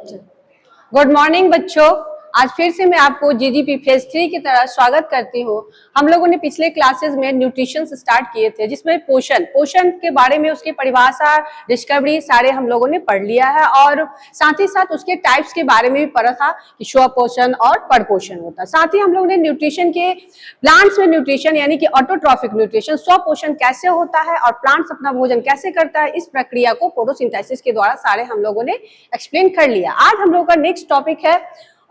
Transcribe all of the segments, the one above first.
Good morning बच्चों। आज फिर से मैं आपको जीजीपी फेज 3 की तरह स्वागत करती हूँ। हम लोगों ने पिछले क्लासेस में न्यूट्रिशन स्टार्ट किए थे, जिसमें पोषण के बारे में उसकी परिभाषा, डिस्कवरी सारे हम लोगों ने पढ़ लिया है और साथ ही साथ उसके टाइप्स के बारे में भी पढ़ा था कि स्व पोषण और पर पोषण होता है। साथ ही हम लोगों ने न्यूट्रिशन के प्लांट्स में न्यूट्रिशन यानी कि ऑटोट्रॉफिक न्यूट्रिशन, स्व पोषण कैसे होता है और प्लांट्स अपना भोजन कैसे करता है, इस प्रक्रिया को फोटोसिंथेसिस के द्वारा सारे हम लोगों ने एक्सप्लेन कर लिया। आज हम लोगों का नेक्स्ट टॉपिक है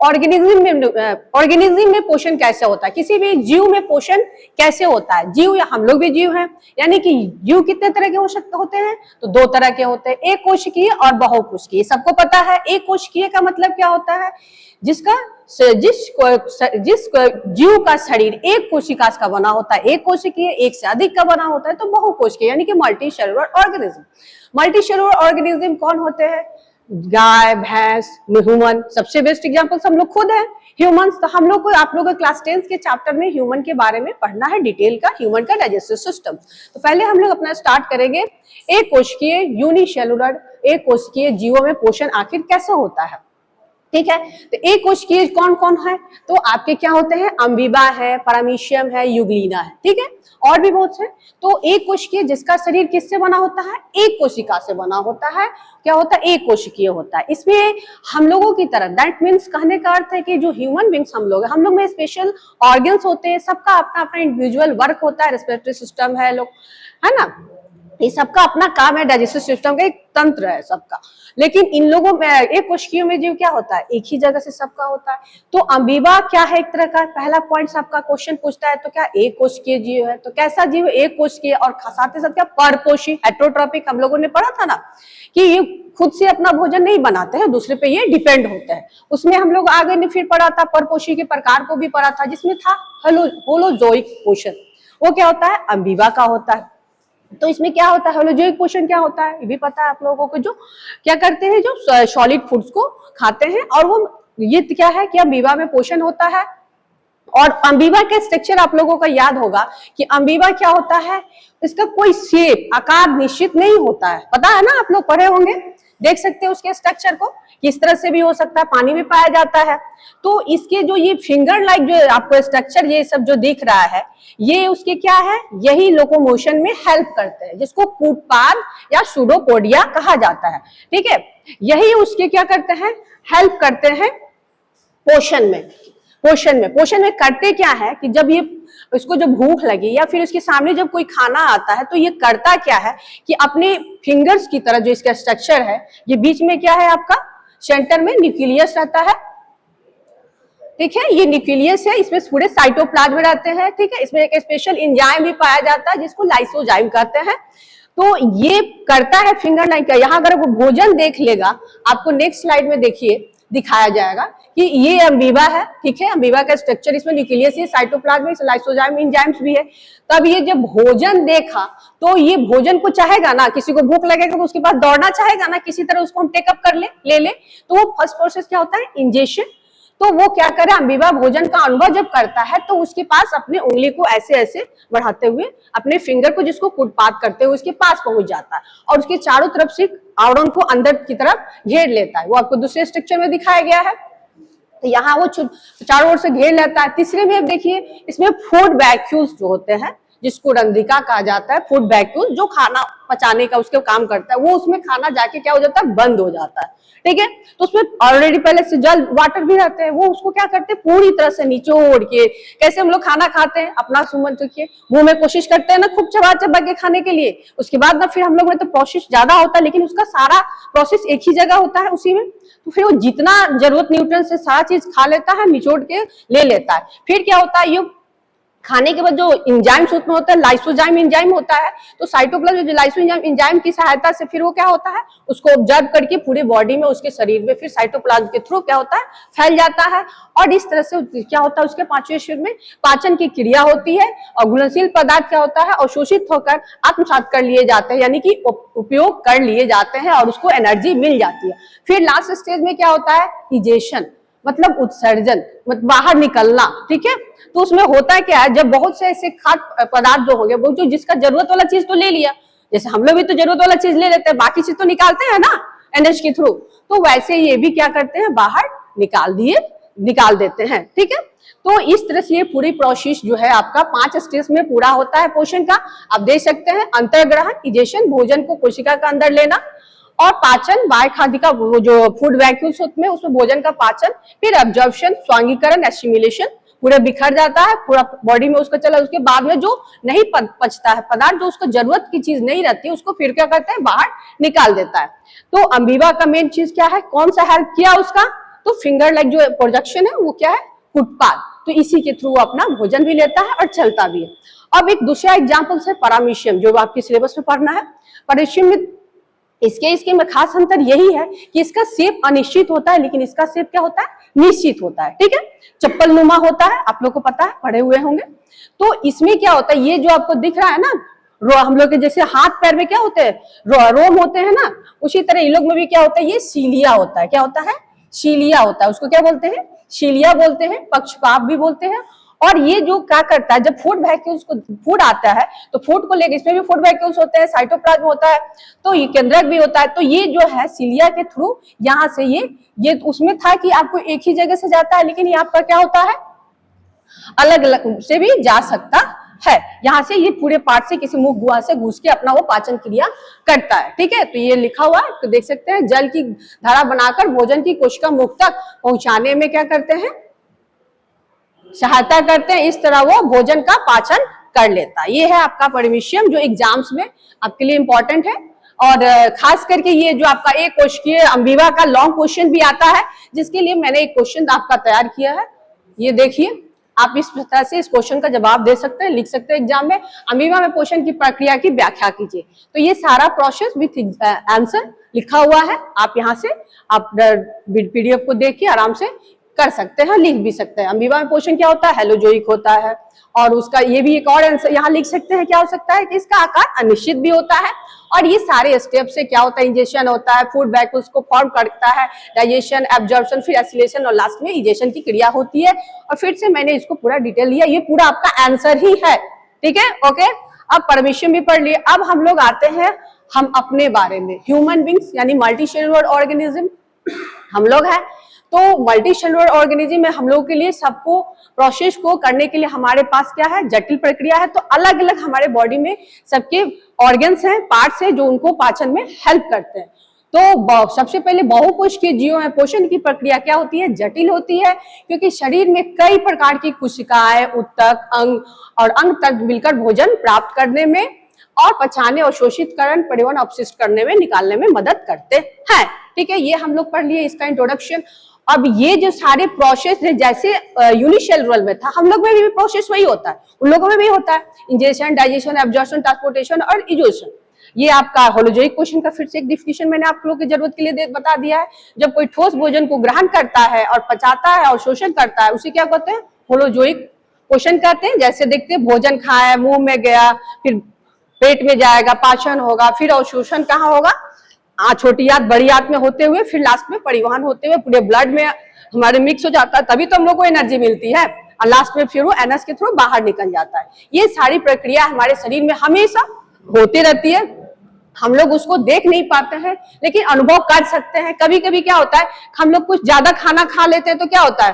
ऑर्गेनिज्म में पोषण कैसे होता है, किसी भी जीव में पोषण कैसे होता है। जीव या हम लोग भी जीव हैं, यानी कि जीव कितने तरह के होते हैं, तो दो तरह के होते हैं, एक कोशिकीय और बहुकोशिकीय। सबको पता है एक कोशिकीय का मतलब क्या होता है, जिस जीव का शरीर एक कोशिका का बना होता है। एक कोशिकीय एक से अधिक का बना होता है तो बहुकोशिकीय यानी कि multi cellular organism. Multi cellular organism कौन होते हैं? गाय, भैंस, ह्यूमन। सबसे बेस्ट एग्जांपल हम लोग खुद हैं, ह्यूमंस। तो हम लोग को आप लोगों के क्लास 10 के चैप्टर में ह्यूमन के बारे में पढ़ना है, डिटेल का, ह्यूमन का डाइजेस्टिव सिस्टम। तो पहले हम लोग अपना स्टार्ट करेंगे एक कोशिकीय यूनिसेलुलर, एक कोशिकीय जीवों में पोषण आखिर कैसे होता है। ठीक है, तो एक कोशिकीय कौन कौन है, तो आपके क्या होते हैं, अम्बीबा है, पैरामीशियम है, यूग्लिना है। ठीक है, और भी बहुत है। तो एक कोशिकीय जिसका शरीर किससे बना होता है, एक कोशिका से बना होता है। क्या होता है, एक कोशिकीय होता है। इसमें हम लोगों की तरह, दैट मीन्स कहने का अर्थ है कि जो ह्यूमन बींग्स हम लोग में स्पेशल ऑर्गन्स होते हैं, सबका अपना अपना इंडिविजुअल वर्क होता है, रेस्पिरेटरी सिस्टम है, लोग है ना, ये सबका अपना काम है, डाइजेस्टिव सिस्टम का एक तंत्र है सबका। लेकिन इन लोगों में एक कोशिकीयों में जीव क्या होता है, एक ही जगह से सबका होता है। तो अमीबा क्या है, एक तरह का पहला पॉइंट सबका क्वेश्चन पूछता है, तो क्या एक कोशिकीय जीव है, तो कैसा जीव, एक कोशिकीय और साथ ही साथ क्या परपोषी हेटेरोट्रॉपिक। हम लोगों ने पढ़ा था ना कि ये खुद से अपना भोजन नहीं बनाते हैं, दूसरे पे ये डिपेंड होते हैं। उसमें हम लोग आगे ने फिर पढ़ा था परपोषी के प्रकार को भी पढ़ा था, जिसमें था होलोजोइक पोषण। वो क्या होता है, अमीबा का होता है। तो इसमें क्या होता है, होलोजोइक पोषण क्या होता है, ये भी पता है आप लोगों को, जो क्या करते हैं, जो सॉलिड फूड्स को खाते हैं। और वो ये क्या है कि अमीबा में पोषण होता है। और अमीबा के स्ट्रक्चर आप लोगों का याद होगा कि अमीबा क्या होता है, इसका कोई शेप, आकार निश्चित नहीं होता है। पता है ना, आप लोग पढ़े होंगे, देख सकते हैं उसके स्ट्रक्चर को, किस तरह से भी हो सकता है, पानी में पाया जाता है। तो इसके जो ये फिंगर लाइक जो आपको स्ट्रक्चर ये सब जो दिख रहा है, ये उसके क्या है, यही लोकोमोशन में हेल्प करते हैं, जिसको कूटपाद या सूडोपोडिया कहा जाता है। ठीक है, यही उसके क्या करते हैं, हेल्प करते हैं पोषण में करते क्या है कि जब ये इसको जब भूख लगी या फिर उसके सामने जब कोई खाना आता है, तो ये करता क्या है कि अपने फिंगर्स की तरह जो इसका स्ट्रक्चर है, ये बीच में क्या है आपका, सेंटर में न्यूक्लियस रहता है। ठीक है, ये न्यूक्लियस है, इसमें पूरे साइटोप्लाज्म रहते हैं। ठीक है, इसमें एक स्पेशल एंजाइम भी पाया जाता है जिसको लाइसोजाइम कहते हैं। तो ये करता है फिंगर लाइक का। यहाँ अगर वो भोजन देख लेगा, आपको नेक्स्ट स्लाइड में देखिए दिखाया जाएगा कि ये अमीबा है। ठीक है, अमीबा का स्ट्रक्चर, इसमें न्यूक्लियस है, साइटोप्लाज्म, लाइसोजाइम, एंजाइम्स भी है। तब ये जब भोजन देखा, तो ये भोजन को चाहेगा ना, किसी को भूख लगेगा तो उसके पास दौड़ना चाहेगा ना, किसी तरह उसको हम टेकअप कर ले। तो वो फर्स्ट प्रोसेस क्या होता है, इंजेक्शन। तो वो क्या करे, अमीबा भोजन का अनुभव जब करता है, तो उसके पास अपनी उंगली को ऐसे ऐसे बढ़ाते हुए अपने फिंगर को, जिसको कूटपात करते हुए उसके पास पहुंच जाता है और उसके चारों तरफ से आवरण को अंदर की तरफ घेर लेता है। वो आपको दूसरे स्ट्रक्चर में दिखाया गया है। तो यहाँ वो चारों ओर से घेर लेता है। तीसरे में अब देखिए, इसमें फूड वैक्यूल्स जो होते हैं, जिसको रंध्रिका कहा जाता है, फूड वैक्यूल, जो खाना पचाने का उसके काम करता है, वो उसमें खाना जाके क्या हो जाता है, बंद हो जाता है। ठीक है, तो उसमें ऑलरेडी पहले से जल वाटर भी रहते हैं, वो उसको क्या करते हैं, पूरी तरह से निचोड़ के, कैसे हम लोग खाना खाते हैं, अपना सुमन चुकिए मुंह में कोशिश करते हैं ना खूब चबा चबा के खाने के लिए। उसके बाद ना फिर हम लोग में तो प्रोसेस ज्यादा होता है, लेकिन उसका सारा प्रोसेस एक ही जगह होता है उसी में। तो फिर वो जितना जरूरत न्यूट्रिएंट से सारा चीज खा लेता है, निचोड़ के ले लेता है। फिर क्या होता है, ये खाने के बाद जो एंजाइम्स उसमें होता है, लाइसोजाइम एंजाइम होता है। तो साइटोप्लाज्म जो लाइसोजाइम एंजाइम की सहायता से फिर वो क्या होता है, उसको ऑब्जर्व करके पूरे बॉडी में, उसके शरीर में फिर साइटोप्लाज्म के थ्रू क्या होता है, फैल जाता है। और इस तरह से क्या होता है, उसके पांचवें शरीर में पाचन की क्रिया होती है और घुलनशील पदार्थ क्या होता है, अवशोषित होकर आत्मसात कर लिए जाते हैं, यानी कि उपयोग कर लिए जाते हैं और उसको एनर्जी मिल जाती है। फिर लास्ट स्टेज में क्या होता है, इजेशन, मतलब उत्सर्जन, मतलब बाहर निकलना। ठीक है, तो उसमें होता है क्या है, जब बहुत से ऐसे खाद्य पदार्थ जो हो गए, वो जो जिसका जरूरत वाला चीज तो ले लिया, जैसे हम लोग भी तो जरूरत वाला चीज ले लेते हैं, बाकी चीज तो निकालते हैं ना, NH के थ्रू, तो वैसे ये भी क्या करते हैं, बाहर निकाल देते हैं। ठीक है, तो इस तरह से ये पूरी प्रोसेस जो है आपका 5 स्टेज में पूरा होता है पोषण का। आप देख सकते हैं, अंतर्ग्रहण, इजेशन, भोजन को कोशिका का अंदर लेना, और पाचन, बाह्य खाद्य का वो जो फूड वैक्यूल्स होते हैं उसमें भोजन का पाचन, फिर एब्जॉर्प्शन, स्वांगीकरण, एसिमिलेशन, पूरा बिखर जाता है पूरा बॉडी में उसका चला। उसके बाद में जो नहीं पचता है पदार्थ, जो उसको जरूरत की चीज नहीं रहती, उसको फिर क्या करते हैं, बाहर निकाल देता है। तो अमीबा का मेन चीज क्या है, कौन सा हेल्प किया उसका, तो फिंगर लाइक जो प्रोजेक्शन है वो क्या है, फुटपाथ, तो इसी के थ्रू अपना भोजन भी लेता है और चलता भी है। अब एक दूसरा एग्जाम्पल है पैरामीशियम, जो आपके सिलेबस में पढ़ना है। पैरामीशियम में इसके में खास अंतर यही है कि इसका शेप अनिश्चित होता है, लेकिन इसका शेप क्या होता है, निश्चित होता है। ठीक है, चप्पल नुमा होता है, आप लोग को पता है, पढ़े हुए होंगे। तो इसमें क्या होता है, ये जो आपको दिख रहा है ना, हम लोग के जैसे हाथ पैर में क्या होते हैं, रोम होते हैं ना, उसी तरह इन लोग में भी क्या होता है, ये सीलिया होता है। क्या होता है, सीलिया होता है। उसको क्या बोलते हैं, सीलिया बोलते हैं, पक्षपात भी बोलते हैं। और ये जो क्या करता है, जब फूड वैक्यूल्स को फूड आता है तो फूड को लेकर, इसमें भी फूड वैक्यूल्स होते हैं, साइटोप्लाज्म होता है, तो ये केंद्रक भी होता है। तो ये जो है सीलिया के थ्रू यहाँ से ये उसमें था कि आपको एक ही जगह से जाता है, लेकिन ये आपका क्या होता है, अलग अलग से भी जा सकता है। यहाँ से ये पूरे पार्ट से किसी मुख गुहा से घुस के अपना वो पाचन क्रिया करता है। ठीक है, तो ये लिखा हुआ है, तो देख सकते हैं, जल की धारा बनाकर भोजन की कोशिका मुख तक पहुंचाने में क्या करते हैं, सहायता करते हैं। इस तरह वो भोजन का पाचन कर लेता है। ये है आपका पैरामीशियम, जो एग्जाम्स में आपके लिए इंपॉर्टेंट है। और खास करके ये जो आपका एक कोशिकीय अमीबा का लॉन्ग क्वेश्चन भी आता है, जिसके लिए मैंने एक क्वेश्चन आपका तैयार किया है। ये देखिए, आप इस तरह से इस क्वेश्चन का जवाब दे सकते हैं, लिख सकते हैं एग्जाम में, अमीबा में पोषण की प्रक्रिया की व्याख्या कीजिए। तो ये सारा प्रोसेस विथ आंसर लिखा हुआ है। आप यहाँ से आप PDF को देख के आराम से कर सकते हैं, लिख भी सकते हैं। अमीबा में पोषण क्या होता है, हेलोजोइक होता है। और उसका ये भी एक और आंसर यहाँ लिख सकते हैं, क्या हो सकता है कि इसका आकार अनिश्चित भी होता है। और ये सारे स्टेप से क्या होता है, इंजेशन होता है, फूड वैक्यूल्स को फॉर्म करता है, डाइजेशन, एब्जॉर्प्शन, फिर एसिलेशन और लास्ट में इजेशन की क्रिया होती है। और फिर से मैंने इसको पूरा डिटेल लिया, ये पूरा आपका आंसर ही है। ठीक है, ओके। अब परमिशन भी पढ़ लिए। अब हम लोग आते हैं हम अपने बारे में, ह्यूमन बींग्स यानी मल्टी सेलुलर ऑर्गेनिज्म हम लोग हैं। तो मल्टी सेलुलर ऑर्गेनिज्म में हम लोगों के लिए सबको प्रोसेस को करने के लिए हमारे पास क्या है, जटिल प्रक्रिया है। तो अलग अलग हमारे बॉडी में सबके ऑर्गन्स हैं, पार्ट्स हैं, जो उनको पाचन में हेल्प करते हैं। तो सबसे पहले बहुकोशिकीय जीवों में पोषण की प्रक्रिया क्या होती है, जटिल होती है, क्योंकि शरीर में कई प्रकार की कोशिकाएं, उत्तक, अंग और अंग तक मिलकर भोजन प्राप्त करने में और पचाने और शोषितकरण, परिवहन, अपशिष्ट करने में, निकालने में मदद करते हैं। ठीक है, ये हम लोग पढ़ लिए, इसका इंट्रोडक्शन। अब ये जो सारे प्रोसेस है, जैसे यूनिसेलुलर में था, हम लोग में भी प्रोसेस वही होता है, उन लोगों में भी होता है, इंजेशन, डाइजेशन, एब्जॉर्प्शन, ट्रांसपोर्टेशन और इजोशन। ये आपका होलोजोइक क्वेश्चन का फिर से एक डिफिनेशन मैंने आप लोगों की जरूरत के लिए बता दिया है। जब कोई ठोस भोजन को ग्रहण करता है और पचाता है और शोषण करता है, उसे क्या कहते हैं, होलोजोइक क्वेश्चन कहते हैं। जैसे देखते हैं, भोजन खाया, मुंह में गया, फिर पेट में जाएगा, पाचन होगा, फिर अवशोषण कहाँ होगा, छोटी आंत बड़ी आंत में होते हुए, फिर लास्ट में परिवहन होते हुए पूरे ब्लड में हमारे मिक्स हो जाता है, तभी तो हम लोग को एनर्जी मिलती है। और लास्ट में फिर वो एनएस के थ्रू बाहर निकल जाता है। ये सारी प्रक्रिया हमारे शरीर में हमेशा होती रहती है। हम लोग उसको देख नहीं पाते हैं, लेकिन अनुभव कर सकते हैं। कभी कभी क्या होता है, हम लोग कुछ ज्यादा खाना खा लेते हैं तो क्या होता है,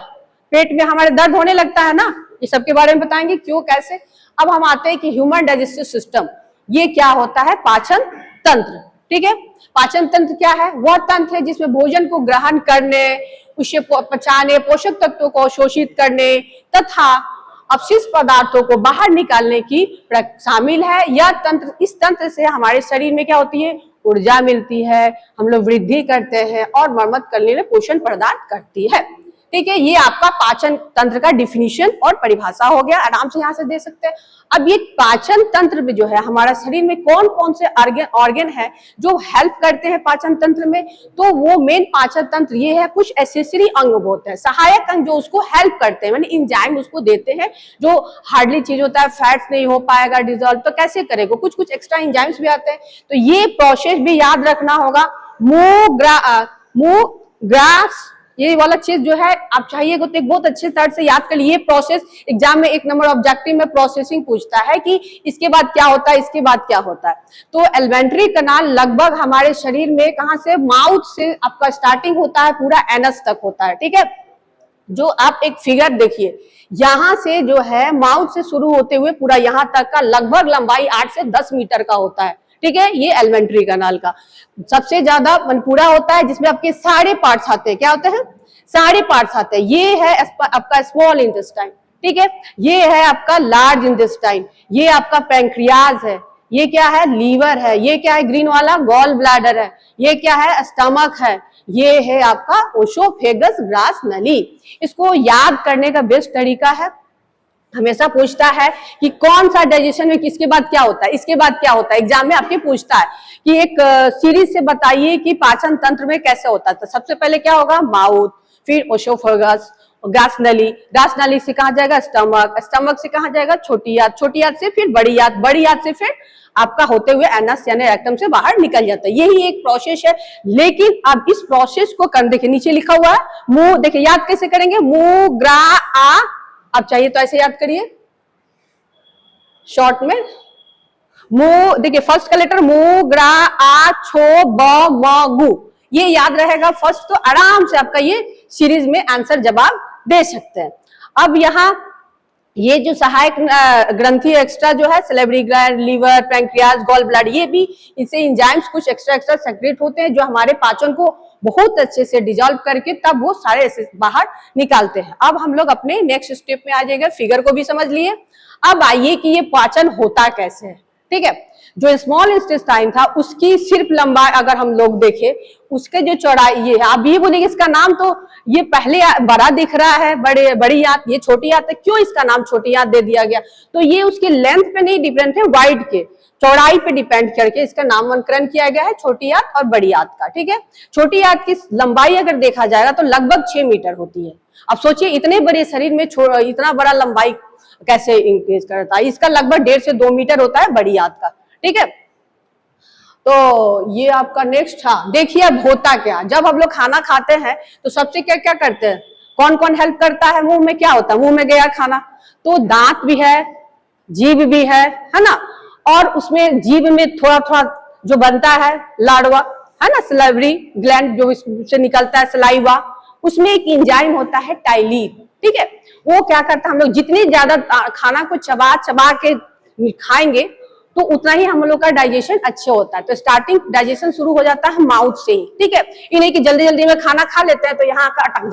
पेट में हमारे दर्द होने लगता है ना। ये सब के बारे में बताएंगे क्यों, कैसे। अब हम आते हैं कि ह्यूमन डाइजेस्टिव सिस्टम, ये क्या होता है, पाचन तंत्र। ठीक है, पाचन तंत्र क्या है, वह तंत्र है जिसमें भोजन को ग्रहण करने, उसे पचाने, पोषक तत्वों को शोषित करने तथा अपशिष्ट पदार्थों को बाहर निकालने की शामिल है। यह तंत्र, इस तंत्र से हमारे शरीर में क्या होती है, ऊर्जा मिलती है, हम लोग वृद्धि करते हैं और मरम्मत करने में पोषण प्रदान करती है। ठीक है, ये आपका पाचन तंत्र का डिफिनीशन और परिभाषा हो गया, आराम से यहाँ से दे सकते हैं। अब ये पाचन तंत्र में जो है, हमारा शरीर में कौन कौन से ऑर्गन है जो हेल्प करते हैं पाचन तंत्र में, तो वो मेन पाचन तंत्र ये है, कुछ एसेसरी अंग होते हैं, सहायक अंग जो उसको हेल्प करते हैं, यानी एंजाइम उसको देते हैं, जो हार्डली चीज होता है, फैट्स नहीं हो पाएगा डिजोल्व, तो कैसे करेगा, कुछ कुछ एक्स्ट्रा एंजाइम्स भी आते हैं। तो ये प्रोसेस भी याद रखना होगा। ये वाला चीज जो है आप चाहिएगा तो एक बहुत अच्छे तरह से याद कर लिए। प्रोसेस एग्जाम में 1 नंबर ऑब्जेक्टिव में प्रोसेसिंग पूछता है कि इसके बाद क्या होता है, इसके बाद क्या होता है। तो एलिमेंट्री कैनाल लगभग हमारे शरीर में कहां से, माउथ से आपका स्टार्टिंग होता है, पूरा एनस तक होता है, ठीक है। जो आप एक फिगर देखिए, यहां से जो है माउथ से शुरू होते हुए पूरा यहां तक का लगभग लंबाई 8 से 10 मीटर का होता है, ठीक है। ये एलिमेंट्री कैनाल का सबसे ज्यादा मनपूरा होता है, जिसमें आपके सारे पार्ट्स आते हैं। क्या होते हैं? सारे पार्ट्स आते हैं। ये है आपका स्मॉल इंटेस्टाइन, ठीक है। ये है आपका लार्ज इंटेस्टाइन, ये आपका पैंक्रियाज है, ये क्या है, लीवर है, ये क्या है ग्रीन वाला, गॉल ब्लैडर है, ये क्या है, स्टमक है, ये है आपका ओशोफेगस ग्रास नली। इसको याद करने का बेस्ट तरीका है, हमेशा पूछता है कि कौन सा डाइजेशन में किसके बाद क्या होता है, इसके बाद क्या होता है। एग्जाम में आपके पूछता है कि एक सीरीज से बताइए कि पाचन तंत्र में कैसे होता है। तो सबसे पहले क्या होगा, माउथ, फिर ओशोफेगस, ग्रास नली, ग्रास नली से कहा जाएगा स्टमक, स्टमक से कहा जाएगा छोटी आंत, छोटी आंत से फिर बड़ी आंत, बड़ी आंत से फिर आपका होते हुए एनस यानी रेक्टम से बाहर निकल जाता है। यही एक प्रोसेस है। लेकिन अब इस प्रोसेस को कर, देखिए नीचे लिखा हुआ है मुंह, देखिए याद कैसे करेंगे, मुंह ग्रा आ, अब चाहिए तो ऐसे याद करिए शॉर्ट में, मुंह, देखिए फर्स्ट का लेटर मुंह ग्रा आ छो ब म गु, ये याद रहेगा फर्स्ट, तो आराम से आपका ये सीरीज में आंसर जवाब दे सकते हैं। अब यहाँ ये जो सहायक ग्रंथि एक्स्ट्रा जो है, salivary gland, liver, pancreas, gall bladder, ये भी इनसे एंजाइम्स कुछ एक्स्ट्रा सेक्रेट होते हैं जो हमारे पाचन को बहुत अच्छे से डिजॉल्व करके तब वो सारे ऐसे बाहर निकालते हैं। अब हम लोग अपने नेक्स्ट स्टेप में आ जाएगा, फिगर को भी समझ लिए। अब आइए कि ये पाचन होता कैसे है, ठीक है। जो स्मॉल इंटेस्टाइन था उसकी सिर्फ लंबाई अगर हम लोग देखें, उसके जो चौड़ाई ये है, आप ये बोलेंगे इसका नाम तो ये पहले बड़ा दिख रहा है, बड़ी आंत, ये छोटी आंत है, क्यों इसका नाम छोटी आंत दे दिया गया? तो ये उसके लेंथ पे नहीं डिपेंड है, वाइड के चौड़ाई पे डिपेंड करके इसका नामकरण किया गया है, छोटी आंत और बड़ी आंत का, ठीक है। छोटी आंत की लंबाई अगर देखा जाएगा तो लगभग 6 मीटर होती है। अब सोचिए इतने बड़े शरीर में इतना बड़ा लंबाई कैसे इंक्रीज करता है। इसका लगभग 1.5 से 2 मीटर होता है बड़ी आंत का, ठीक है। तो ये आपका नेक्स्ट था। देखिए अब होता क्या, जब हम लोग खाना खाते हैं तो सबसे क्या क्या करते हैं, कौन कौन हेल्प करता है? मुंह में क्या होता है, मुंह में गया खाना तो दांत भी है, जीभ भी है ना, और उसमें जीभ में थोड़ा थोड़ा जो बनता है लाडवा है ना, सलाइवरी ग्लैंड जो इससे निकलता है सलाइवा, उसमें एक एंजाइम होता है टाइलिन, ठीक है। वो क्या करता है, हम लोग जितनी ज्यादा खाना को चबा चबा के खाएंगे तो उतना ही हम लोग का डाइजेशन अच्छे होता है। तो स्टार्टिंग डाइजेशन शुरू हो जाता है माउथ से ही, ठीक है। ये नहीं कि जल्दी जल्दी में खाना खा लेते हैं तो यहाँ का अटक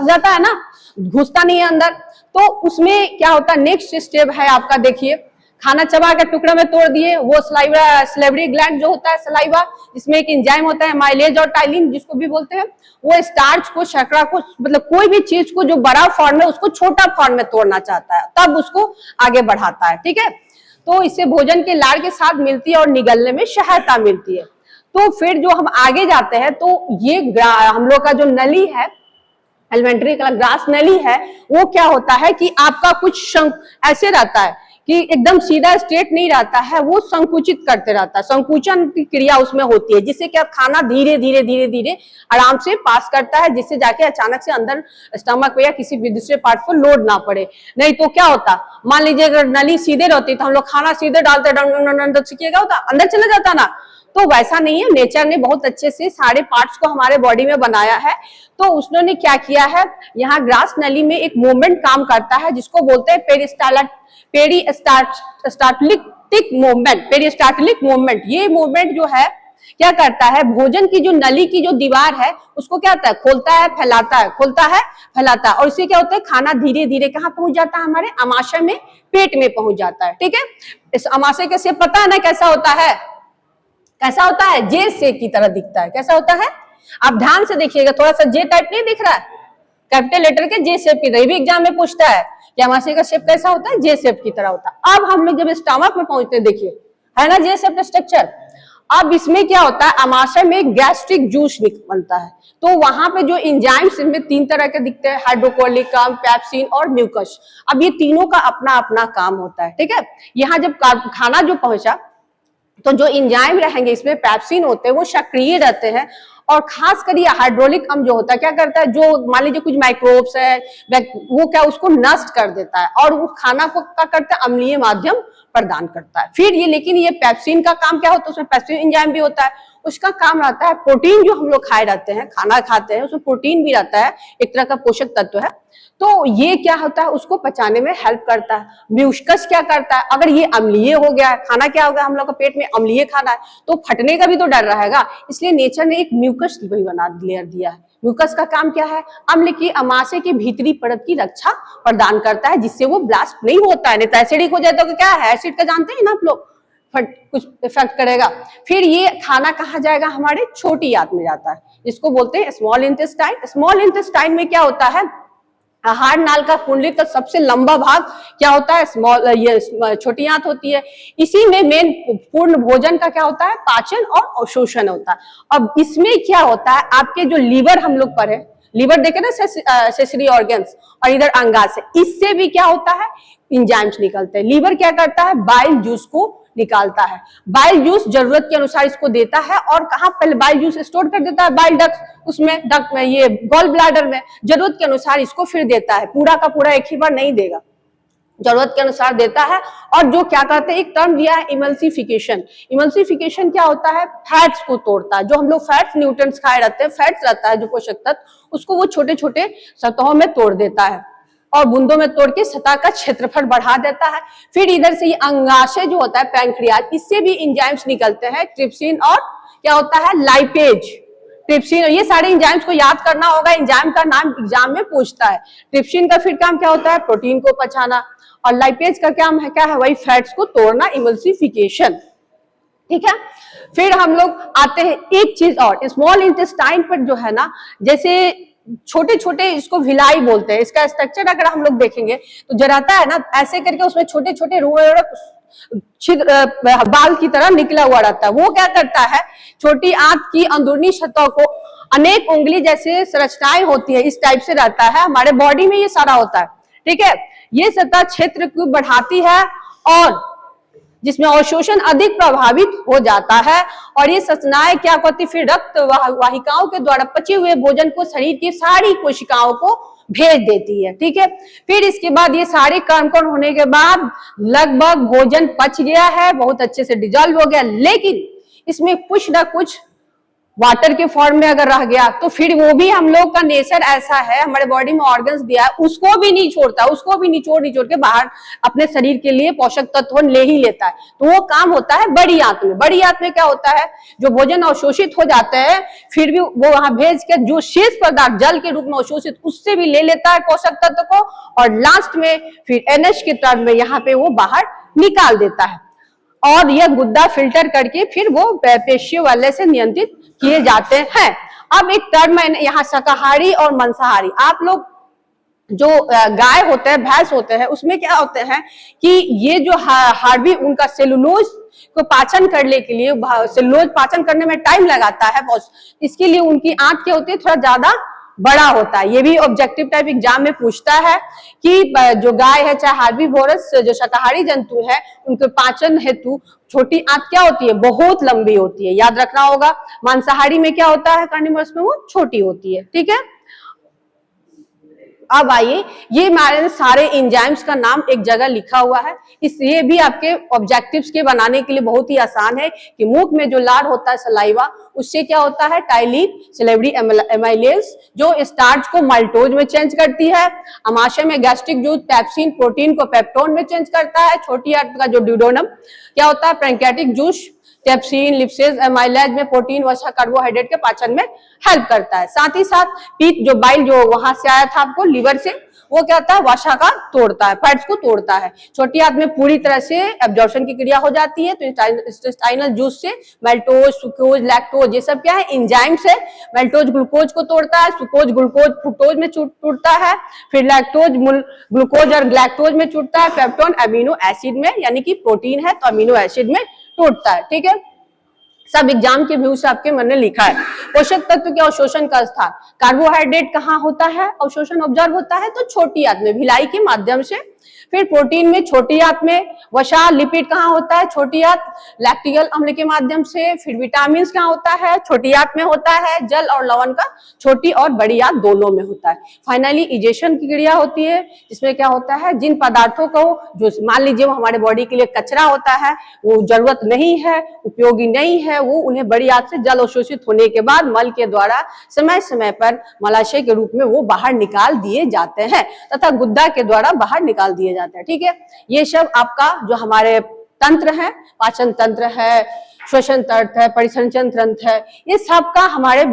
जाता है ना, घुसता नहीं है अंदर। तो उसमें क्या होता है, नेक्स्ट स्टेप है आपका, देखिए खाना चबा के टुकड़े में तोड़ दिए, वो सलाइवा, सलेवरी ग्लैंड जो होता है सलाइवा, जिसमें एक एंजाइम होता है माइलेज और टाइलिन जिसको भी बोलते हैं, वो स्टार्च को, शर्करा को, मतलब कोई भी चीज को जो बड़ा फॉर्म में उसको छोटा फॉर्म में तोड़ना चाहता है, तब उसको आगे बढ़ाता है, ठीक है। तो इससे भोजन के लार के साथ मिलती है और निगलने में सहायता मिलती है। तो फिर जो हम आगे जाते हैं तो ये हम लोग का जो नली है, एलिमेंट्री ग्रास नली है, वो क्या होता है कि आपका कुछ ऐसे रहता है कि एकदम सीधा स्ट्रेट नहीं रहता है, वो संकुचित करते रहता है, संकुचन की क्रिया उसमें होती है, जिससे कि खाना धीरे धीरे धीरे धीरे आराम से पास करता है, जिससे जाके अचानक से अंदर स्टमक पे या किसी भी दूसरे पार्ट पर लोड ना पड़े। नहीं तो क्या होता, मान लीजिए अगर नली सीधे रहती तो हम लोग खाना सीधे डालते क्या होता, अंदर चला जाता ना। तो वैसा नहीं है, नेचर ने बहुत अच्छे से सारे पार्ट्स को हमारे बॉडी में बनाया है। तो उसने क्या किया है, यहाँ ग्रास नली में एक मूवमेंट काम करता है जिसको बोलते हैं पेरिस्टाल्टिक मूवमेंट। ये मूवमेंट जो है क्या करता है, भोजन की जो नली की जो दीवार है उसको क्या होता है, खोलता है फैलाता है, खोलता है फैलाता है, और इससे क्या होता है, खाना धीरे धीरे कहाँ पहुंच जाता है, हमारे अमाशय में, पेट में पहुंच जाता है, ठीक है। इस अमाशय का शेप पता है ना कैसा होता है, कैसा होता है, जे शेप की तरह दिखता है। कैसा होता है, आप ध्यान से देखिएगा, थोड़ा सा जे टाइप नहीं दिख रहा है, कैपिटल लेटर के जे शेप की तरह, भी एग्जाम में पूछता है कि अमाशय का शेप कैसा होता है, जे शेप की तरह होता है। अब हम लोग जब स्टमक में पहुंचते हैं, देखिए है ना जे शेप स्ट्रक्चर। अब इसमें क्या होता है, अमाशय में गैस्ट्रिक जूस बनता है, तो वहां पे जो एंजाइम्स इनमें 3 तरह के दिखते हैं, हाइड्रोकोलिक, पैप्सिन और म्यूकस। अब ये तीनों का अपना अपना काम होता है, ठीक है। यहाँ जब खाना जो पहुंचा तो जो एंजाइम रहेंगे इसमें पैप्सिन होते हैं, वो सक्रिय रहते हैं और खास कर ये हाइड्रोलिक अम्ल जो होता है क्या करता है, जो मान लीजिए कुछ माइक्रोब्स है वो क्या उसको नष्ट कर देता है और वो खाना को क्या करता है, अम्लीय माध्यम प्रदान करता है। फिर ये लेकिन ये पेप्सिन का काम क्या होता है, उसमें पेप्सिन एंजाइम भी होता है, उसका काम रहता है प्रोटीन, जो हम लोग खाए रहते हैं, खाना खाते हैं उसमें प्रोटीन भी रहता है, एक तरह का पोषक तत्व है, तो ये क्या होता है उसको पचाने में हेल्प करता है। म्यूस्कस क्या करता है, अगर ये अम्लीय हो गया है खाना, क्या होगा हम लोग का पेट में अम्लीय खाना है तो फटने का भी तो डर रहेगा, इसलिए नेचर ने एक म्यूकस भी बना लेयर दिया है। म्यूकस का काम क्या है, अम्ल की अमाशय की भीतरी परत की रक्षा प्रदान करता है, जिससे वो ब्लास्ट नहीं होता है, नहीं तो एसिडिक हो जाए तो क्या है, एसिड का जानते हैं ना आप लोग, कुछ इफेक्ट करेगा। फिर ये खाना कहाँ जाएगा, हमारे छोटी आंत में जाता है, जिसको बोलते हैं स्मॉल इंटेस्टाइन। स्मॉल इंटेस्टाइन में क्या होता है, आहार नाल का कुंडली का सबसे लंबा भाग क्या होता है, स्मॉल, ये छोटी आंत होती है। इसी में मेन पूर्ण भोजन का क्या होता है, पाचन और अवशोषण होता है। अब इसमें क्या होता है, आपके जो लीवर हम लोग पढ़े, लीवर देखे ना, सेंसरी ऑर्गन्स, और इधर अंगाशय, इससे भी क्या होता है, एंजाइम्स निकलते हैं। लीवर क्या करता है, बाइल जूस को निकालता है, बाइल जूस जरूरत के अनुसार इसको देता है, और कहाँ पहले बाइल जूस स्टोर कर देता है, बाइल डक्ट उसमें, डक्ट में, ये गॉल ब्लैडर में, जरूरत के अनुसार इसको फिर देता है, पूरा का पूरा एक ही बार नहीं देगा, जरूरत के अनुसार देता है। और जो क्या कहते हैं, एक टर्म दिया है इमल्सिफिकेशन। इमल्सिफिकेशन क्या होता है, फैट्स को तोड़ता है, जो हम लोग फैट्स न्यूट्रिएंट्स खाए रहते हैं, फैट्स रहता है जो पोषक तत्व, उसको वो छोटे छोटे सतहों में तोड़ देता है और बूंदों में तोड़ के सतह का क्षेत्रफल बढ़ा देता है। फिर इधर से ये अंगाशय जो होता है, पैंक्रियाज, इससे भी एंजाइम्स निकलते हैं, ट्रिप्सिन और क्या होता है, लाइपेज, ट्रिप्सिन, ये सारे एंजाइम्स को याद करना होगा, एंजाइम का नाम एग्जाम में पूछता है। ट्रिप्सिन का फिर काम क्या होता है, प्रोटीन को पचाना, और लाइपेज का काम है क्या है, वही फैट्स को तोड़ना, इमल्सिफिकेशन, ठीक है। फिर हम लोग आते हैं एक चीज और, स्मॉल इंटेस्टाइन पर जो है ना, जैसे छोटे छोटे, इसको विलाई बोलते हैं, इसका स्ट्रक्चर अगर हम लोग देखेंगे तो जराता है ना ऐसे करके, उसमें छोटे छोटे छिद्र बाल की तरह निकला हुआ रहता है। वो क्या करता है, छोटी आंत की अंदरूनी सतह को अनेक उंगली जैसे संरचनाएं होती है, इस टाइप से रहता है, हमारे बॉडी में ये सारा होता है, ठीक है। ये सतह क्षेत्र को बढ़ाती है और जिसमें अवशोषण अधिक प्रभावित हो जाता है, और ये संरचनाएं क्या करती, फिर रक्त वाहिकाओं के द्वारा पचे हुए भोजन को शरीर की सारी कोशिकाओं को भेज देती है, ठीक है। फिर इसके बाद ये सारे कर्मकांड होने के बाद लगभग भोजन पच गया है, बहुत अच्छे से डिजॉल्व हो गया, लेकिन इसमें कुछ ना कुछ वाटर के फॉर्म में अगर रह गया तो फिर वो भी, हम लोग का नेचर ऐसा है, हमारे बॉडी में ऑर्गन्स दिया है, उसको भी नहीं छोड़ता, उसको भी निचोड़ निचोड़ के बाहर अपने शरीर के लिए पोषक तत्व ले ही लेता है। तो वो काम होता है बड़ी आंत में। बड़ी आंत में क्या होता है, जो भोजन अवशोषित हो जाते हैं, फिर भी वो वहां भेज के जो शेष पदार्थ जल के रूप में अवशोषित, उससे भी ले लेता है पोषक तत्व को, और लास्ट में फिर NH के टर्म में यहाँ पे वो बाहर निकाल देता है, और यह गुद्दा फिल्टर करके फिर वो पेशियों वाले से नियंत्रित किए जाते हैं। अब एक टर्म है यहाँ, शाकाहारी और मांसाहारी। आप लोग जो गाय होते हैं, भैंस होते हैं, उसमें क्या होते हैं कि ये जो हार्बी, उनका सेलुलोज को पाचन करने के लिए, सेलुलोज पाचन करने में टाइम लगाता है, इसके लिए उनकी आंत क्या होती है, थोड़ा ज्यादा बड़ा होता है। ये भी ऑब्जेक्टिव टाइप एग्जाम में पूछता है कि जो गाय है, चाहे हार्बीवोरस जो शाकाहारी जंतु है, उनके पाचन हेतु छोटी आंत क्या होती है, बहुत लंबी होती है, याद रखना होगा। मांसाहारी में क्या होता है, कार्निवोरस में वो छोटी होती है, ठीक है। अब आइए, ये हमारे सारे एंजाइम्स का नाम एक जगह लिखा हुआ है, इसलिए भी आपके ऑब्जेक्टिव्स के बनाने के लिए बहुत ही आसान है कि मुख में जो लार होता है, सलाइवा, उससे क्या होता है, टाइलिन सिलेब्री एमाइलेज, जो स्टार्च को माल्टोज में चेंज करती है। अमाशय में गैस्ट्रिक जूस पेप्सिन प्रोटीन को पेप्टोन में चेंज करता है। छोटी आंत का जो ड्यूडेनम क्या होता है, पैंक्रियाटिक जूस कैप्सिन लिप्सेज एमाइलेज में प्रोटीन वसा कार्बोहाइड्रेट के पाचन में हेल्प करता है। साथ ही साथ पीत, जो बाइल जो वहां से आया था आपको लीवर से, वो क्या होता है, वसा का तोड़ता है, फैट्स को तोड़ता है। छोटी आंत में पूरी तरह से एब्जॉर्प्शन की क्रिया हो जाती है, तो इंटेस्टाइनल जूस से मैल्टोज, सुक्रोज, लैक्टोज, ये सब क्या है, एंजाइम्स है। मैल्टोज ग्लूकोज को तोड़ता है, सुक्रोज ग्लूकोज फ्रुक्टोज में टूटता है, फिर लैक्टोज ग्लूकोज और ग्लैक्टोज में टूटता है, पेप्टोन अमीनो एसिड में, यानी कि प्रोटीन है तो अमीनो एसिड में टूटता है, ठीक है। सब एग्जाम के व्यू से आपके मन में लिखा है। पोषक तत्व के अवशोषण का स्थान, कार्बोहाइड्रेट कहाँ होता है, अवशोषण ऑब्जर्व होता है, तो छोटी आंत में, भिलाई के माध्यम से फिर प्रोटीन में छोटी आंत में वसा लिपिड कहाँ होता है, छोटी आंत लैक्टिकल अम्ल के माध्यम से। फिर विटामिन कहाँ होता है, छोटी आंत में होता है। जल और लवण का छोटी और बड़ी आंत दोनों में होता है। फाइनली इजेशन की क्रिया होती है, जिसमें क्या होता है, जिन पदार्थों को जो मान लीजिए वो हमारे बॉडी के लिए कचरा होता है, वो जरूरत नहीं है, उपयोगी नहीं है, वो उन्हें बड़ी आंत से जल अवशोषित होने के बाद मल के द्वारा समय समय पर मलाशय के रूप में वो बाहर निकाल दिए जाते हैं तथा गुद्दा के द्वारा बाहर निकाल दिए जाते हैं। ठीक है, ये सब आपका जो हमारे तंत्र है, पाचन तंत्र है, श्वसन तंत्र है, परिसंचरण तंत्र है, ये सब का हमारे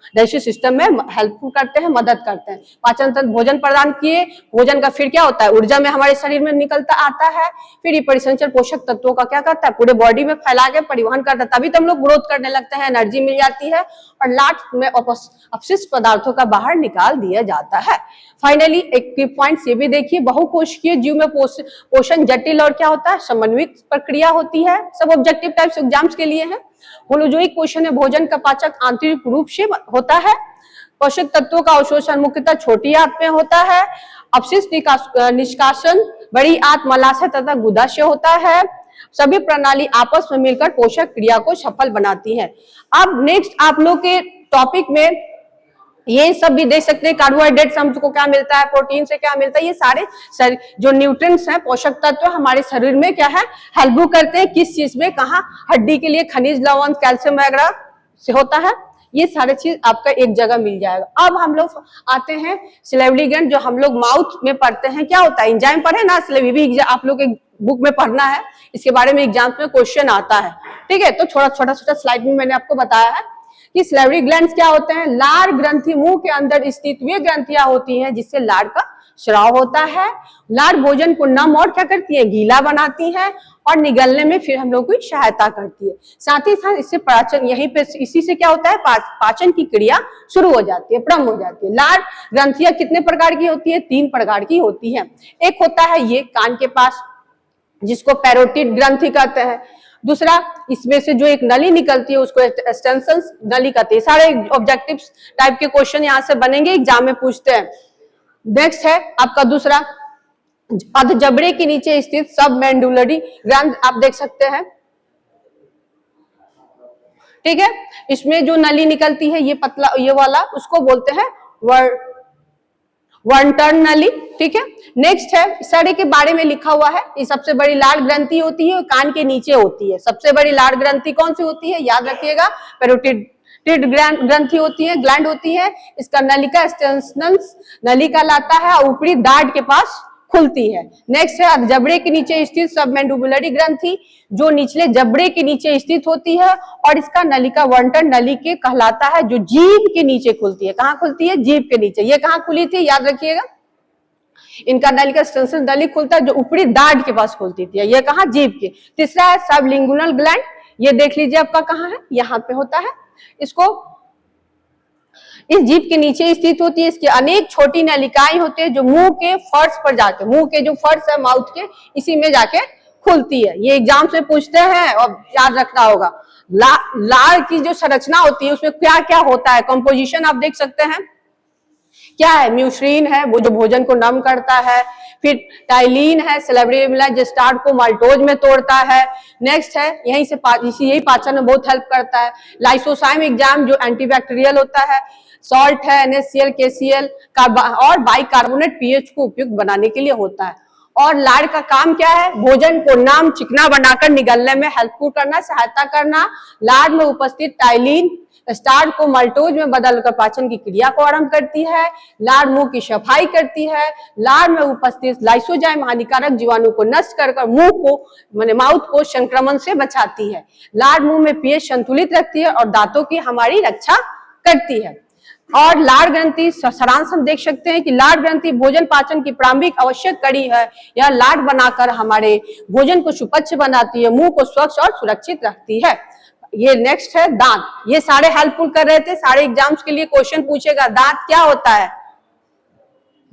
डाइजेस्टिव सिस्टम में हेल्पफुल करते हैं, मदद करते हैं। पाचन तंत्र भोजन प्रदान किए, भोजन का फिर क्या होता है, ऊर्जा में हमारे शरीर में निकलता आता है। फिर ये परिसंचरण पोषक तत्वों का क्या करता है, पूरे बॉडी में फैला के परिवहन करता है, तभी तो हम लोग ग्रोथ करने लगते हैं, एनर्जी मिल जाती है और लास्ट में अपशिष्ट पदार्थों का बाहर निकाल दिया जाता है। फाइनली एक की पॉइंट ये भी देखिए, बहुकोशिकीय जीव में पोषण जटिल और क्या होता है, समन्वित प्रक्रिया होती है। सब ऑब्जेक्टिव टाइप्स एग्जाम्स के लिए है। मोनोजोइक पोषण में भोजन का पाचक आंतरिक रूप से होता है। पोषक तत्वों का अवशोषण मुख्यतः छोटी आंत में होता है। अपशिष्ट निष्कासन बड़ी आंत मलाशय तथा गुदा से होता है। सभी प्रणाली आपस में मिलकर पोषक क्रिया को सफल बनाती है। अब नेक्स्ट आप लोग के टॉपिक में ये सब भी देख सकते हैं, कार्बोहाइड्रेट से हमको क्या मिलता है, प्रोटीन से क्या मिलता है, ये सारे जो न्यूट्रिएंट्स हैं, पोषक तत्व हमारे शरीर में क्या है, हेल्प करते हैं। किस चीज में, कहाँ, हड्डी के लिए खनिज लवण कैल्शियम वगैरह से होता है, ये सारे चीज आपका एक जगह मिल जाएगा। अब हम लोग आते हैं सिलेबरी ग्लैंड, जो हम लोग माउथ में पढ़ते हैं, क्या होता है, एंजाइम पढ़े ना, सिलेबरी भी आप लोग एक बुक में पढ़ना है, इसके बारे में एग्जाम में क्वेश्चन आता है। ठीक है, तो छोटा छोटा स्लाइड में मैंने आपको बताया है कि सिलेबरी ग्लैंड्स क्या होते हैं। लार ग्रंथि मुंह के अंदर स्थित वे ग्रंथियां होती हैं जिससे लार का स्राव होता है। लार भोजन को नम और क्या करती है, गीला बनाती है और निगलने में फिर हम लोग की सहायता करती है। साथ ही साथ इससे पाचन, यहीं पे इसी से क्या होता है, पाचन की क्रिया शुरू हो जाती है, प्रारंभ हो जाती है। लार ग्रंथियां कितने प्रकार की होती है, 3 प्रकार की होती है। एक होता है ये कान के पास, जिसको पैरोटिड ग्रंथि कहते हैं। दूसरा, इसमें से जो एक नली निकलती है उसको एक्सटेंशन नली कहते हैं। सारे ऑब्जेक्टिव्स टाइप के क्वेश्चन यहाँ से बनेंगे, एग्जाम में पूछते हैं। नेक्स्ट है आपका दूसरा, अधजबड़े के नीचे स्थित सब मेंडुलरी ग्रंथ, आप देख सकते हैं। ठीक है, इसमें जो नली निकलती है, ये पतला, ये वाला, उसको बोलते हैं वर्नटर्न नली। ठीक है, नेक्स्ट है सड़े के बारे में लिखा हुआ है। ये सबसे बड़ी लाल ग्रंथि होती है, कान के नीचे होती है। सबसे बड़ी लाल ग्रंथि कौन सी होती है, याद रखिएगा, पैरोटिड ग्रंथि होती है, ग्लैंड होती है। इसका नलिका एक्सटेंशंस नली कहलाता है और ऊपरी दाढ़ के पास खुलती है। नेक्स्ट है जबड़े के नीचे स्थित सबमेंडिबुलरी ग्रंथि, जो निचले जबड़े के नीचे स्थित होती है और इसका नलिका वर्नटर्न नली के कहलाता है, जो जीभ के नीचे खुलती है। कहाँ खुलती है, जीभ के नीचे। ये कहाँ खुली थी, याद रखिएगा, इनका नलिका एक्सटेंशन नली खुलता है जो ऊपरी दाढ़ के पास खुलती थी। ये कहाँ, जीभ के। तीसरा है सबलिंगुअल ग्लैंड, ये देख लीजिए आपका कहाँ है, यहाँ पे होता है। इसको इस जीभ के नीचे स्थित होती है। इसकी अनेक छोटी नलिकाएं होती है जो मुंह के फर्श पर जाके, मुंह के जो फर्श है माउथ के, इसी में जाके खुलती है। ये एग्जाम से पूछते हैं और याद रखना होगा। लार की जो संरचना होती है उसमें क्या क्या होता है, कंपोजिशन आप देख सकते हैं। क्या है, म्यूसरीन है, वो जो भोजन को नम करता है। फिर टाइलिन है, सिलेबरी ग्लैंड जो स्टार्च को माल्टोज में तोड़ता है। नेक्स्ट है, यही से यही पाचन में बहुत हेल्प करता है। लाइसोसाइम एग्जाम जो एंटीबैक्टीरियल होता है। सॉल्ट है, NaCl, KCl और बाइकार्बोनेट पीएच को उपयुक्त बनाने के लिए होता है। और लार का काम क्या है, भोजन को नम चिकना बनाकर निगलने में हेल्पफुल करना, सहायता करना। लार में उपस्थित टाइलिन स्टार्च को माल्टोज में बदलकर पाचन की क्रिया को आरंभ करती है। लार मुंह की सफाई करती है। लार में उपस्थित लाइसोजाइम हानिकारक जीवाणु को नष्ट कर मुंह को, माने माउथ को संक्रमण से बचाती है। लार मुंह में पीएच संतुलित रखती है और दांतों की हमारी रक्षा करती है। और लार ग्रंथि सारांश हम देख सकते हैं कि लार ग्रंथि भोजन पाचन की प्रारंभिक आवश्यक कड़ी है। यह लार बनाकर हमारे भोजन को सुपच्य बनाती है, मुंह को स्वच्छ और सुरक्षित रखती है। ये नेक्स्ट है दांत, ये सारे हेल्पफुल कर रहे थे, सारे एग्जाम्स के लिए क्वेश्चन पूछेगा। दांत क्या होता है,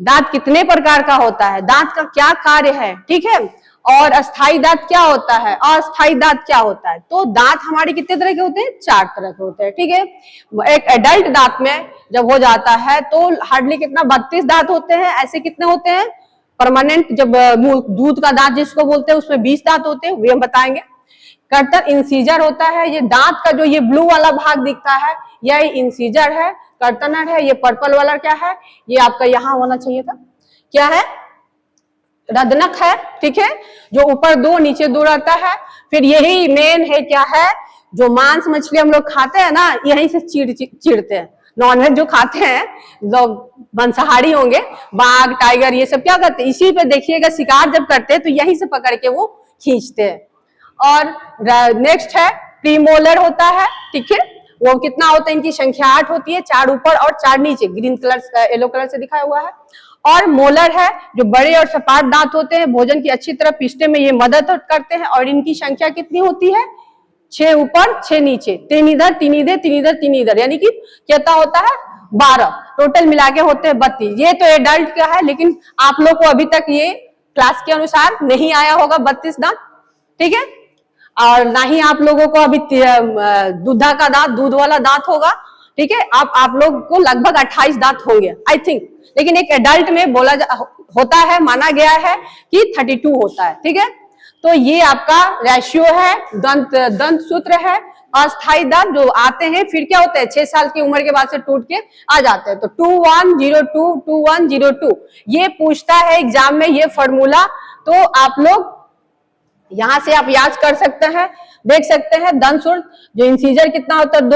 दांत कितने प्रकार का होता है, दांत का क्या कार्य है, ठीक है। और अस्थाई दांत क्या होता है, अस्थाई दांत क्या होता है। तो दांत हमारे कितने तरह के होते हैं, 4 तरह के होते हैं, ठीक है। एक एडल्ट दांत में जब हो जाता है तो हार्डली कितना 32 दांत होते हैं, ऐसे कितने होते हैं परमानेंट जब दूध का दांत जिसको बोलते हैं उसमें 20 दांत होते हैं, वे हम बताएंगे। कर्तन इंसीजर होता है, ये दांत का जो ये ब्लू वाला भाग दिखता है यह इंसीजर है। कर्तनर है, ये पर्पल वाला क्या है, ये आपका यहाँ होना चाहिए था, क्या है, रदनक है, ठीक है, जो ऊपर 2 नीचे 2 रहता है। फिर यही मेन है, क्या है, जो मांस मछली हम लोग खाते हैं ना, यहीं से चीरते हैं। नॉनवेज जो खाते हैं लोग मांसाहारी होंगे, बाघ टाइगर ये सब क्या करते हैं, इसी पे देखिएगा शिकार जब करते हैं तो यहीं से पकड़ के वो खींचते हैं। और नेक्स्ट है प्रीमोलर होता है, ठीक है, वो कितना होता है, इनकी संख्या 8 होती है, 4 ऊपर और 4 नीचे, ग्रीन कलर येलो कलर से दिखाया हुआ है। और मोलर है, जो बड़े और सपाट दांत होते हैं, भोजन की अच्छी तरह पीसने में ये मदद करते हैं। और इनकी संख्या कितनी होती है, 6 ऊपर 6 नीचे, 3 इधर 3 इधर 3 इधर 3 इधर, यानी कि कितना होता है 12, टोटल मिला के होते हैं 32। ये तो एडल्ट का है, लेकिन आप लोग को अभी तक ये क्लास के अनुसार नहीं आया होगा 32 दांत, ठीक है। और ना ही आप लोगों को अभी दूधा का दांत, दूध वाला दांत होगा, ठीक है। आप लोग को लगभग 28 दांत होंगे आई थिंक, लेकिन एक एडल्ट में बोला होता है, माना गया है कि 32 होता है, ठीक है। तो ये आपका रेशियो है, दंत सूत्र है। अस्थाई दांत जो आते हैं फिर क्या होता है, 6 साल की उम्र के बाद से टूट के आ जाते हैं। तो 2102 2102 ये पूछता है एग्जाम में, ये फॉर्मूला, तो आप लोग यहां से आप याद कर सकते हैं, देख सकते हैं। दंत सूत्र जो इंसीजर कितना होता है,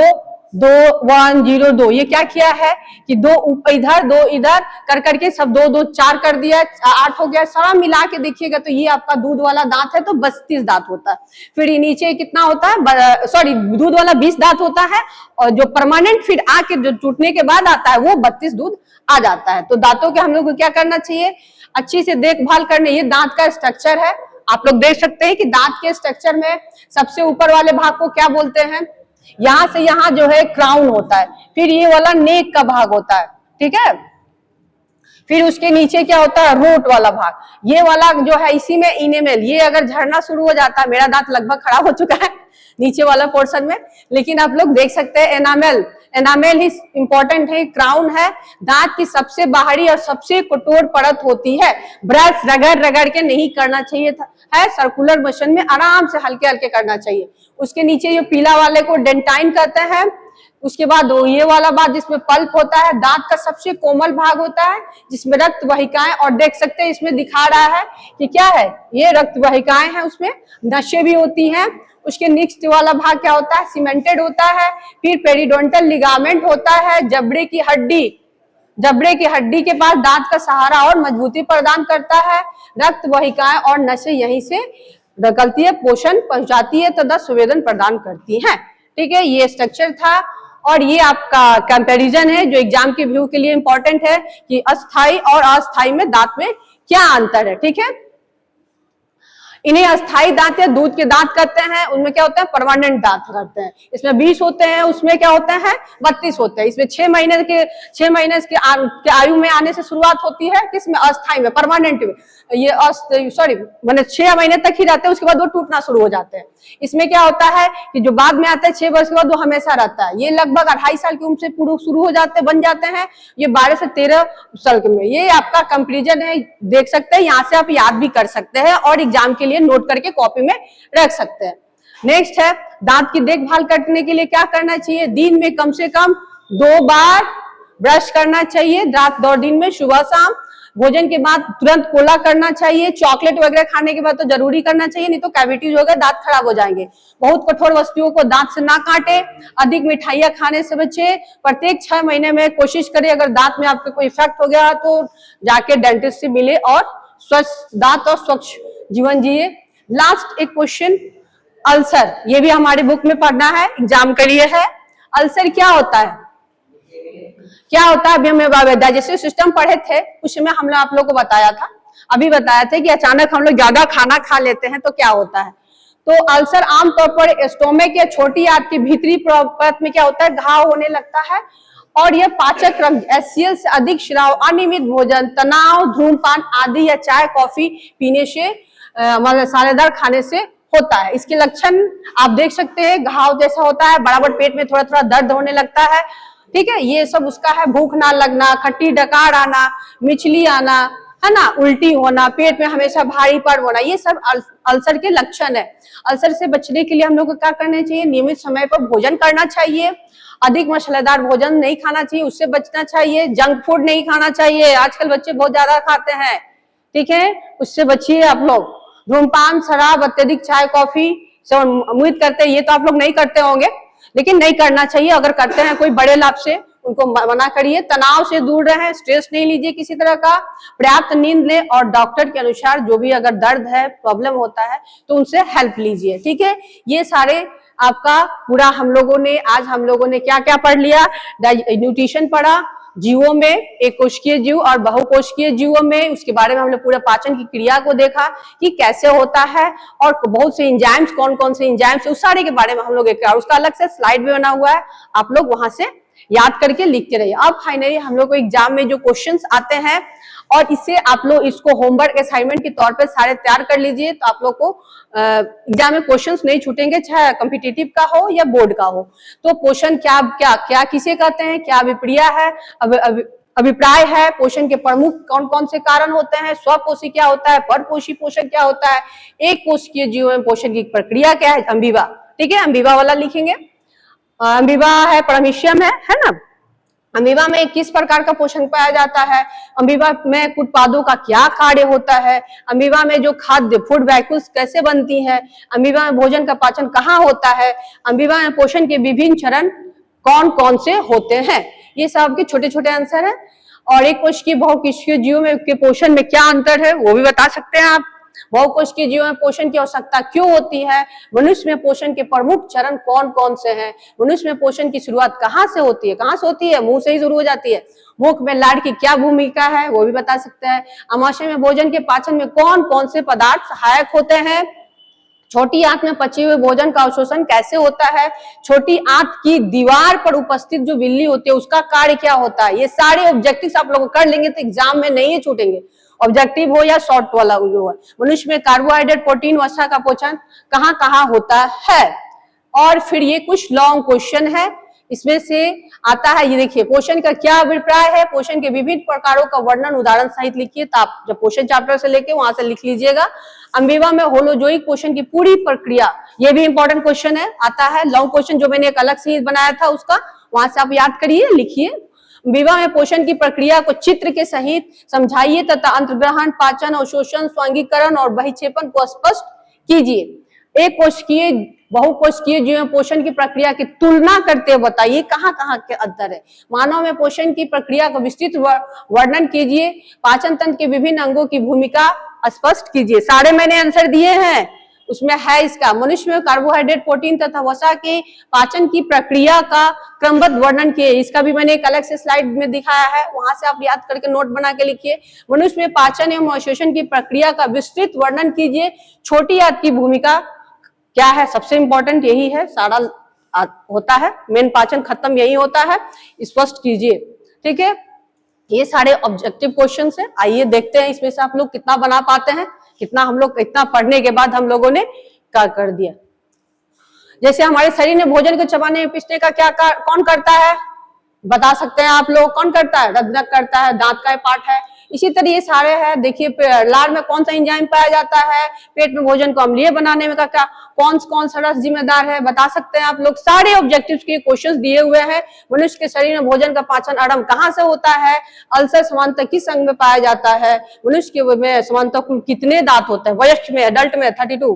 2102, ये क्या किया है कि 2 इधर 2 इधर कर करके सब 2 2 4 कर दिया, 8 हो गया। सारा मिला के देखिएगा तो ये आपका दूध वाला दांत है, तो 32 दांत होता है। फिर ये नीचे कितना होता है, सॉरी दूध वाला 20 दांत होता है, और जो परमानेंट फिर आके जो टूटने के बाद आता है वो 32 दूध आ जाता है। तो दांतों के हम लोग को क्या करना चाहिए, अच्छी से देखभाल करने। ये दांत का स्ट्रक्चर है, आप लोग देख सकते हैं कि दांत के स्ट्रक्चर में सबसे ऊपर वाले भाग को क्या बोलते हैं, यहां से यहां जो है क्राउन होता है, फिर ये वाला नेक का भाग होता है, ठीक है। फिर उसके नीचे क्या होता है, रूट वाला भाग, ये वाला जो है इसी में इनेमेल, ये अगर झड़ना शुरू हो जाता है, मेरा दांत लगभग खराब हो चुका है नीचे वाला पोर्शन में, लेकिन आप लोग देख सकते हैं एनामेल, एनामेल ही इंपॉर्टेंट है, क्राउन है, दांत की सबसे बाहरी और सबसे कठोर परत होती है। ब्रश रगड़ रगड़ के नहीं करना चाहिए है, सर्कुलर मोशन में आराम से हल्के हल्के करना चाहिए। उसके नीचे ये पीला वाले को डेंटाइन कहते हैं। उसके बाद ये वाला भाग जिसमें पल्प होता है, दांत का सबसे कोमल भाग होता है जिसमें रक्त वाहिकाएं, और देख सकते हैं इसमें दिखा रहा है कि क्या है, ये रक्त वाहिकाएं हैं, उसमें नसें भी होती हैं। उसके नेक्स्ट वाला भाग क्या होता है, सीमेंटेड होता है। फिर पेरिडोंटल लिगामेंट होता है, जबड़े की हड्डी, जबड़े की हड्डी के पास दांत का सहारा और मजबूती प्रदान करता है। रक्त वाहिकाएं और नसें यहीं से निकलती है, पोषण पहुंचाती है तथा संवेदन प्रदान करती हैं, ठीक है। ये स्ट्रक्चर था, और ये आपका कंपैरिजन है जो एग्जाम के व्यू के लिए इंपॉर्टेंट है कि अस्थाई और अस्थाई में दांत में क्या अंतर है, ठीक है। इन्हें अस्थाई दांत या दूध के दांत कहते हैं। उनमें क्या होता है, परमानेंट दांत करते हैं। इसमें 20 होते हैं, उसमें क्या होते हैं 32 होते हैं। इसमें 6 महीने के आयु में आने से शुरुआत होती है, किसमें, अस्थाई में, परमानेंट में ये सॉरी मैंने 6 महीने तक ही रहते हैं, उसके बाद वो टूटना शुरू हो जाते हैं। इसमें क्या होता है कि जो बाद में आता है 6 वर्ष के बाद, वो हमेशा रहता है। ये लगभग 2.5 साल की उम्र से पूरे शुरू हो जाते हैं, बन जाते हैं। ये 12 से 13 साल में। ये आपका कंपैरिजन है, देख सकते हैं, यहाँ से आप याद भी कर सकते हैं और एग्जाम के लिए नोट करके कॉपी में रख सकते हैं। नेक्स्ट है, दांत की देखभाल करने के लिए क्या करना चाहिए, दिन में कम से कम 2 बार ब्रश करना चाहिए, दांत 2 दिन में, सुबह शाम। भोजन के बाद तुरंत कोला करना चाहिए। चॉकलेट वगैरह खाने के बाद तो जरूरी करना चाहिए, नहीं तो कैविटीज होगा, दांत खराब हो जाएंगे। बहुत कठोर वस्तुओं को दांत से ना काटे। अधिक मिठाइयां खाने से बचे। प्रत्येक 6 महीने में कोशिश करें, अगर दांत में आपके कोई इफेक्ट हो गया तो जाके डेंटिस्ट से मिले और स्वच्छ दांत और स्वच्छ जीवन जिए। लास्ट एक क्वेश्चन, अल्सर, ये भी हमारी बुक में पढ़ना है, एग्जाम के लिए है। अल्सर क्या होता है, क्या होता है, अभी हम डाइजेस्टिव सिस्टम पढ़े थे, उसमें हमने आप लोगों को बताया था, अभी बताया था कि अचानक हम लोग ज्यादा खाना खा लेते हैं तो क्या होता है। तो अल्सर आमतौर पर स्टोमक या छोटी आंत की भीतरी परत में क्या होता है, घाव होने लगता है, और यह पाचक रंग, एचसीएल से अधिक श्राव, अनियमित भोजन, तनाव, धूम्रपान आदि या चाय कॉफी पीने से, मसालेदार खाने से होता है। इसके लक्षण आप देख सकते हैं, घाव जैसा होता है, बराबर पेट में थोड़ा थोड़ा दर्द होने लगता है, ठीक है। ये सब उसका है। भूख ना लगना, खट्टी डकार आना, मिचली आना, है ना, उल्टी होना, पेट में हमेशा भारीपन होना, ये सब अल्सर के लक्षण है। अल्सर से बचने के लिए हम लोग को क्या करना चाहिए, नियमित समय पर भोजन करना चाहिए, अधिक मसालेदार भोजन नहीं खाना चाहिए, उससे बचना चाहिए, जंक फूड नहीं खाना चाहिए, आजकल बच्चे बहुत ज्यादा खाते हैं, ठीक है, उससे बचिए आप लोग। धूमपान, शराब, अत्यधिक चाय कॉफी से उम्मीद करते हैं ये तो आप लोग नहीं करते होंगे, लेकिन नहीं करना चाहिए। अगर करते हैं कोई बड़े लाभ से उनको मना करिए। तनाव से दूर रहें, स्ट्रेस नहीं लीजिए किसी तरह का, पर्याप्त नींद ले और डॉक्टर के अनुसार जो भी अगर दर्द है, प्रॉब्लम होता है तो उनसे हेल्प लीजिए, ठीक है। ये सारे आपका पूरा हम लोगों ने क्या क्या पढ़ लिया, न्यूट्रिशन पढ़ा, जीवों में एक कोशिकीय जीव और बहुकोशिकीय जीवों में, उसके बारे में हमने पूरा पाचन की क्रिया को देखा कि कैसे होता है, और बहुत से एंजाइम्स, कौन कौन से एंजाइम्स, उस सारे के बारे में हम लोग उसका अलग से स्लाइड भी बना हुआ है, आप लोग वहां से याद करके लिखते रहिए। अब फाइनली हम लोग को एग्जाम में जो क्वेश्चंस आते हैं, और इससे आप लोग इसको होमवर्क असाइनमेंट के तौर पे सारे तैयार कर लीजिए, तो आप लोग को एग्जाम में क्वेश्चंस नहीं छूटेंगे, चाहे कॉम्पिटिटिव का हो या बोर्ड का हो। तो पोषण क्या क्या क्या किसे कहते हैं, क्या अभिप्रिया है, अभिप्राय है, पोषण के प्रमुख कौन कौन से कारण होते हैं, स्वपोषी क्या होता है, परपोषी पोषण क्या होता है, एक कोशिकीय जीव में पोषण की प्रक्रिया क्या है, अमीबा, ठीक है, अमीबा वाला लिखेंगे। अमीबा है, परमीशियम है ना। अमीबा में किस प्रकार का पोषण पाया जाता है, अमीबा में उत्पादों का क्या कार्य होता है, अमीबा में जो खाद्य फूड वैक्यूल्स कैसे बनती है, अमीबा में भोजन का पाचन कहाँ होता है, अमीबा में पोषण के विभिन्न चरण कौन कौन से होते हैं, ये सब के छोटे छोटे आंसर है। और एक कोशिकीय बहुकोशिकीय जीवों में के पोषण में क्या अंतर है वो भी बता सकते हैं आप। बहुकोशिकीय जीवों में पोषण की आवश्यकता क्यों होती है, मनुष्य में पोषण के प्रमुख चरण कौन कौन से हैं, मनुष्य में पोषण की शुरुआत कहाँ से होती है, मुंह से ही शुरू हो जाती है, मुख में लाड़ की क्या भूमिका है वो भी बता सकते हैं। अमाशय में भोजन के पाचन में कौन कौन से पदार्थ सहायक होते हैं, छोटी आंत में पचे हुए भोजन का अवशोषण कैसे होता है, छोटी आंत की दीवार पर उपस्थित जो बिल्ली होती है उसका कार्य क्या होता है, ये सारे ऑब्जेक्टिव्स आप लोग कर लेंगे तो एग्जाम में नहीं छूटेंगे, ऑब्जेक्टिव हो या शॉर्ट वाला जो है। मनुष्य में कार्बोहाइड्रेट, प्रोटीन, वसा का पोषण कहाँ कहाँ होता है। और फिर ये कुछ लॉन्ग क्वेश्चन है, इसमें से आता है, ये देखिए, पोषण का क्या अभिप्राय है, पोषण के विभिन्न प्रकारों का वर्णन उदाहरण सहित लिखिए। तो आप जब पोषण चैप्टर से लेके वहां से लिख लीजिएगा। अमीबा में होलोजोइक पोषण की पूरी प्रक्रिया, ये भी इंपॉर्टेंट क्वेश्चन है, आता है लॉन्ग क्वेश्चन, जो मैंने एक अलग से बनाया था उसका, वहां से आप याद करिए, लिखिए। अमीबा में पोषण की प्रक्रिया को चित्र के सहित समझाइए तथा अंतर्ग्रहण, पाचन, अवशोषण, स्वांगीकरण और बहिक्षेपण को स्पष्ट कीजिए। एक कोशिकीय बहुकोशिकीय जीव में पोषण की प्रक्रिया की तुलना करते हुए बताइए कहाँ कहाँ के अंतर है। मानव में पोषण की प्रक्रिया का विस्तृत वर्णन कीजिए। पाचन तंत्र के विभिन्न अंगों की भूमिका स्पष्ट कीजिए। सारे मैंने आंसर दिए हैं, उसमें है इसका। मनुष्य में कार्बोहाइड्रेट, प्रोटीन तथा वसा के पाचन की प्रक्रिया का क्रमबद्ध वर्णन किए, इसका भी मैंने एक अलग से स्लाइड में दिखाया है, वहां से आप याद करके नोट बना के लिखिए। मनुष्य में पाचन एवं अवशोषण की प्रक्रिया का विस्तृत वर्णन कीजिए। छोटी आंत की भूमिका क्या है, सबसे इंपॉर्टेंट यही है, सारा होता है, मेन पाचन खत्म यही होता है, स्पष्ट कीजिए, ठीक है। ये सारे ऑब्जेक्टिव क्वेश्चंस हैं। आइए देखते हैं इसमें से आप लोग कितना बना पाते हैं, कितना हम लोग इतना पढ़ने के बाद हम लोगों ने क्या कर दिया। जैसे हमारे शरीर में भोजन को चबाने पीसने का क्या कौन करता है, बता सकते हैं आप लोग, कौन करता है, रक्त करता है, दांत का पार्ट है। इसी तरह ये सारे हैं। देखिए लार में कौन सा एंजाइम पाया जाता है, पेट में भोजन को अम्लीय बनाने में का क्या कौन सा रस जिम्मेदार है, बता सकते हैं आप लोग। सारे ऑब्जेक्टिव्स के क्वेश्चंस दिए हुए हैं। मनुष्य के शरीर में भोजन का पाचन अड़म कहाँ से होता है, अल्सर समानता किस अंग में पाया जाता है, मनुष्य के में समानता कुल कितने दांत होते हैं, वयस्क में एडल्ट में 32,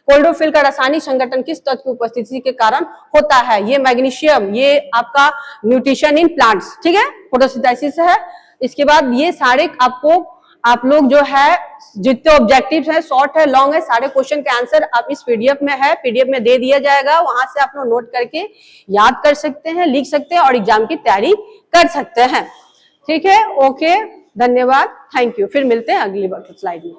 क्लोरोफिल का रासायनिक संगठन किस तत्व की उपस्थिति के कारण होता है, ये मैग्नीशियम, ये आपका न्यूट्रिशन इन प्लांट्स, ठीक है, फोटोसिंथेसिस है। इसके बाद ये सारे आपको आप लोग जो है जितने ऑब्जेक्टिव्स हैं, शॉर्ट है, लॉन्ग है, सारे क्वेश्चन के आंसर आप इस पीडीएफ में है, पीडीएफ में दे दिया जाएगा, वहां से आप लोग नोट करके याद कर सकते हैं, लिख सकते हैं और एग्जाम की तैयारी कर सकते हैं, ठीक है। ओके, धन्यवाद, थैंक यू। फिर मिलते हैं अगली स्लाइड में।